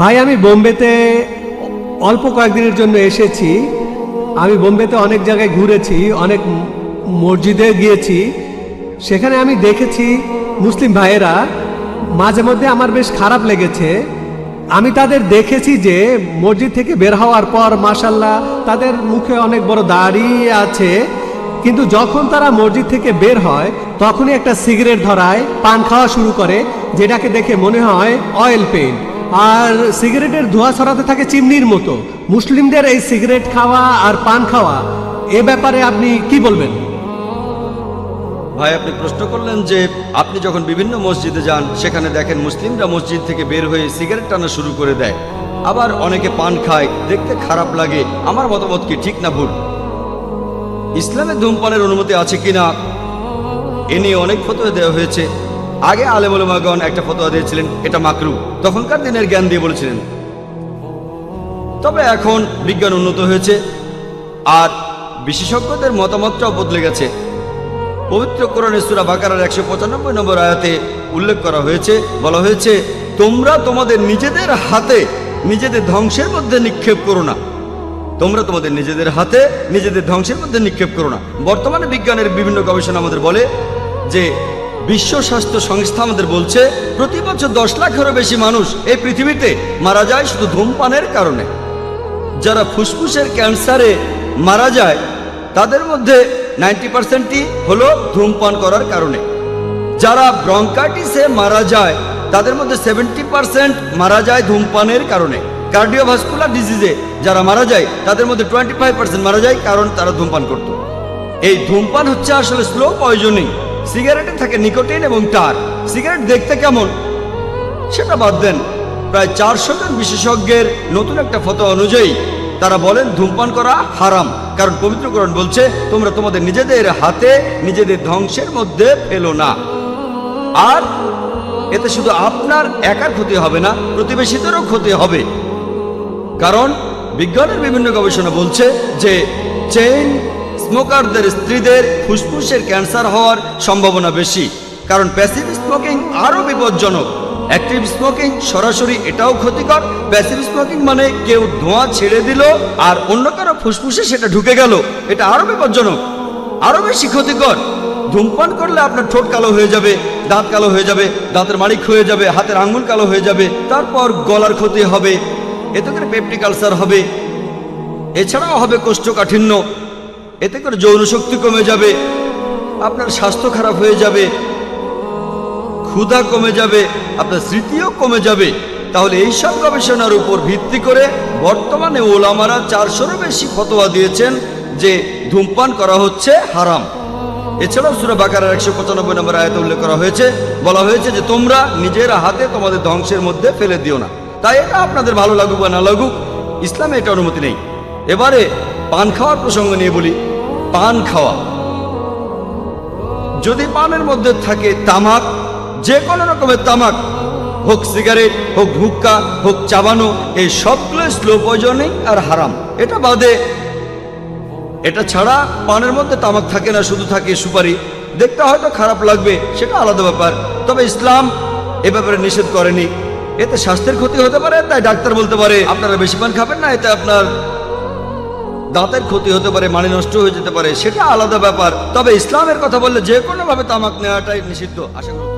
ভাই আমি বোম্বেতে অল্প কয়েকদিনের জন্য এসেছি। আমি বোম্বেতে অনেক জায়গায় ঘুরেছি, অনেক মসজিদে গিয়েছি। সেখানে আমি দেখেছি মুসলিম ভাইয়েরা, মাঝে মধ্যে আমার বেশ খারাপ লেগেছে। আমি তাদের দেখেছি যে মসজিদ থেকে বের হওয়ার পর মাশাল্লাহ তাদের মুখে অনেক বড় দাড়ি আছে, কিন্তু যখন তারা মসজিদ থেকে বের হয় তখনই একটা সিগারেট ধরায়, পান খাওয়া শুরু করে, যেটাকে দেখে মনে হয় অয়েল পেইন্ট, আর সিগারেটের ধোঁয়া ছড়াতে থাকে চিমনির মতো। মুসলিমদের এই সিগারেট খাওয়া আর পান খাওয়া, এ ব্যাপারে আপনি কি বলবেন? ভাই, আপনি প্রশ্ন করলেন যে আপনি যখন বিভিন্ন মসজিদে যান সেখানে দেখেন মুসলিমরা মসজিদ থেকে বের হয়ে সিগারেট টানা শুরু করে দেয়, আবার অনেকে পান খায়, দেখতে খারাপ লাগে। আমার মতামত কি ঠিক না ভুল? ইসলামে ধূমপানের অনুমতি আছে কিনা এ নিয়ে অনেক ফতোয়া দেওয়া হয়েছে। আগে আলেম ওলামাগণ একটা ফতোয়া দিয়েছিলেন এটা মাকরু, তখনকার দিনের জ্ঞান দিয়ে বলেছিলেন। তবে এখন বিজ্ঞান উন্নত হয়েছে আর বিশেষজ্ঞদের মতামতটাও বদলে গেছে। পবিত্র কোরআনে সূরা বাকারার 195 নম্বর আয়াতে উল্লেখ করা হয়েছে, বলা হয়েছে, তোমরা তোমাদের নিজেদের হাতে নিজেদের ধ্বংসের মধ্যে নিক্ষেপ করো না। তোমরা তোমাদের নিজেদের হাতে নিজেদের ধ্বংসের মধ্যে নিক্ষেপ করো না। বর্তমানে বিজ্ঞানের বিভিন্ন গবেষণা আমাদের বলে যে বিশ্ব স্বাস্থ্য সংস্থা আমাদের বলছে প্রতি বছর 10 লাখেরও বেশি মানুষ এই পৃথিবীতে মারা যায় শুধু ধূমপানের কারণে। যারা ফুসফুসের ক্যান্সারে মারা যায় তাদের মধ্যে 90%ই হলো ধূমপান করার কারণে। যারা ব্রঙ্কাইটিসে মারা যায় তাদের মধ্যে 70% মারা যায় ধূমপানের কারণে। কার্ডিওভাস্কুলার ডিজিজে যারা মারা যায় তাদের মধ্যে 25% মারা যায় কারণ তারা ধূমপান করত। এই ধূমপান হচ্ছে আসলে স্লো পয়জনিং। সিগারেটে থাকে নিকোটিন এবং টার। সিগারেট দেখতে কেমন সেটা বাদ দেন, প্রায় 400 জন বিশেষজ্ঞের নতুন একটা ফতোয়া অনুযায়ী তারা বলেন ধূমপান করা হারাম, কারণ পবিত্র কোরআন বলছে তোমরা তোমাদের নিজেদের হাতে নিজেদের ধ্বংসের মধ্যে ফেলো না। আর এতে শুধু আপনার একার ক্ষতি হবে না, প্রতিবেশীদেরও ক্ষতি হবে। কারণ বিজ্ঞানের বিভিন্ন গবেষণা বলছে যে চেইন স্মোকারদের স্ত্রীদের ফুসফুসের ক্যান্সার হওয়ার সম্ভাবনা বেশি, কারণ প্যাসিভ স্মোকিং আরও বিপজ্জনক। অ্যাক্টিভ স্মোকিং সরাসরি এটাও ক্ষতিকর। প্যাসিভ স্মোকিং মানে কেউ ধোঁয়া ছেড়ে দিল আর অন্য কারো ফুসফুসে সেটা ঢুকে গেল, এটা আরও বিপজ্জনক, আরও বেশি ক্ষতিকর। ধূমপান করলে আপনার ঠোঁট কালো হয়ে যাবে, দাঁত কালো হয়ে যাবে, দাঁতের মাড়ি ক্ষয়ে যাবে, হাতের আঙ্গুল কালো হয়ে যাবে, তারপর গলার ক্ষতি হবে, এতে করে পেপটিক আলসার হবে, এছাড়াও হবে কোষ্ঠকাঠিন্য, এতে করে যৌন শক্তি কমে যাবে, আপনার স্বাস্থ্য খারাপ হয়ে যাবে, ক্ষুধা কমে যাবে, আপনার স্মৃতিও কমে যাবে। তাহলে এইসব গবেষণার উপর ভিত্তি করে বর্তমানে ওলামারা 400-এরও বেশি ফতোয়া দিয়েছেন যে ধূমপান করা হচ্ছে হারাম। এছাড়াও সূরা বাকারার 195 নম্বর আয়াতে উল্লেখ করা হয়েছে, বলা হয়েছে যে তোমরা নিজের হাতে তোমাদের ধ্বংসের মধ্যে ফেলে দিও না। তাই এটা আপনাদের ভালো লাগুক বা না লাগুক, ইসলামে এটা অনুমতি নেই। এবারে পান খাওয়ার প্রসঙ্গ নিয়ে বলি। পান খাওয়া, যদি পানের মধ্যে থাকে তামাক, যে কোনো রকমের তামাক, হোক সিগারেট, হোক হুক্কা, হোক চাবানো, এই সবগুলো স্লো পয়জনিং আর হারাম। এটা বাদে, এটা ছাড়া পানের মধ্যে তামাক থাকে না, শুধু থাকে সুপারি। দেখতে হয়তো খারাপ লাগবে, সেটা আলাদা ব্যাপার, তবে ইসলাম এ ব্যাপারে নিষেধ করেনি। এতে স্বাস্থ্যের ক্ষতি হতে পারে, তাই ডাক্তার বলতে পারে আপনারা বেশি পান খাবেন না, এতে আপনার দাঁতের ক্ষতি হতে পারে, মাড়ি নষ্ট হয়ে যেতে পারে, সেটা আলাদা ব্যাপার। তবে ইসলামের কথা বললে যে কোনোভাবে তামাক নেওয়াটাই নিষিদ্ধ। আশা করি